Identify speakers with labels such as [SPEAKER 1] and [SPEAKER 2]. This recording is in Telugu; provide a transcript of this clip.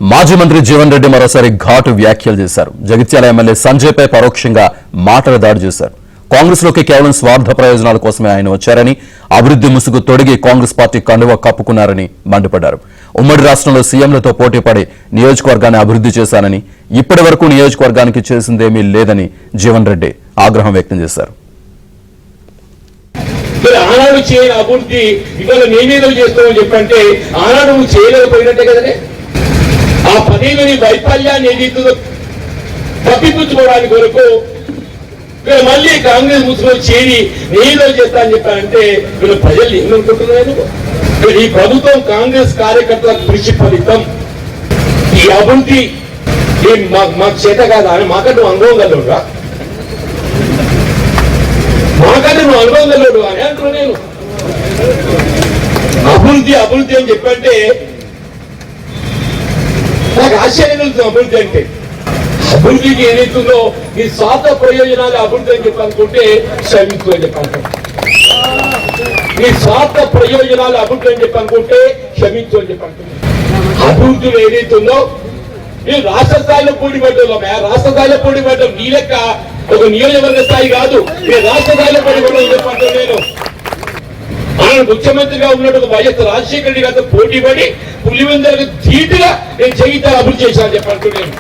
[SPEAKER 1] మాజీ మంత్రి జీవన్ రెడ్డి మరోసారి ఘాటు వ్యాఖ్యలు చేశారు. జగిత్యాల ఎమ్మెల్యే సంజయ్ పై పరోక్షంగా మాటల దాడి చేశారు. కాంగ్రెస్ లోకి కేవలం స్వార్థ ప్రయోజనాల కోసమే ఆయన వచ్చారని, అభివృద్ధి ముసుగు తొడిగి కాంగ్రెస్ పార్టీ కండువ కప్పుకున్నారని మండిపడ్డారు. ఉమ్మడి రాష్ట్రంలో సీఎంలతో పోటీపడి నియోజకవర్గాన్ని అభివృద్ధి చేశానని, ఇప్పటి వరకు నియోజకవర్గానికి చేసిందేమీ లేదని జీవన్ రెడ్డి ఆగ్రహం వ్యక్తం చేశారు.
[SPEAKER 2] ఆనాడు చేయని అభివృద్ధి ఇవాళ నేనేదో చేస్తామని చెప్పంటే ఆనాడు నువ్వు చేయలేకపోయినట్టే కదనే. ఆ పదేళ్ళని వైఫల్యాన్ని ఏదైతుందో తప్పిపుచ్చుకోవడానికి వరకు ఇక్కడ మళ్ళీ కాంగ్రెస్ ముసుగులో చేరి నేనేదో చేస్తా అని చెప్పానంటే వీళ్ళు ప్రజలు ఏమనుకుంటున్నారు? ఈ ప్రభుత్వం కాంగ్రెస్ కార్యకర్తల కృషి ఫలితం. ఈ అభివృద్ధి మాకు చేత కాదా అని మాకంటే నువ్వు అనుభవం కలవుగా, మాకంటే నువ్వు అనుభవం కలవుడు అని అంటున్నా నేను. అభివృద్ధి అభివృద్ధి అని చెప్పంటే నాకు ఆశ్చర్యం కలుగుతుంది. అభివృద్ధి అంటే అభివృద్ధికి ఏదైతుందో ఈ స్వార్థ ప్రయోజనాలు అభివృద్ధి అని చెప్పనుకుంటే శ్రమించు అని చెప్పంటాం. ఈ స్వార్థ ప్రయోజనాలు అభివృద్ధి అని చెప్పనుకుంటే క్షమించు అని చెప్పంటున్నాం. అభివృద్ధిలో ఏదైతుందో నేను రాష్ట్ర స్థాయిలో పోటీ పడ్డాం, రాష్ట్ర స్థాయిలో పోటీ పడ్డాం. నీ లెక్క ఒక నియోజకవర్గ స్థాయి కాదు, నేను రాష్ట్ర స్థాయిలో పోటీ పడ్డాను చెప్పంటాను. నేను ఆయన ముఖ్యమంత్రిగా ఉన్నట్టు వైఎస్ రాజశేఖర రెడ్డి గారితో పోటీ పడి పులివెందులకు ధీటుగా నేను జగిత్యాల అభివృద్ధి చేశాను చెప్పంటున్నాను.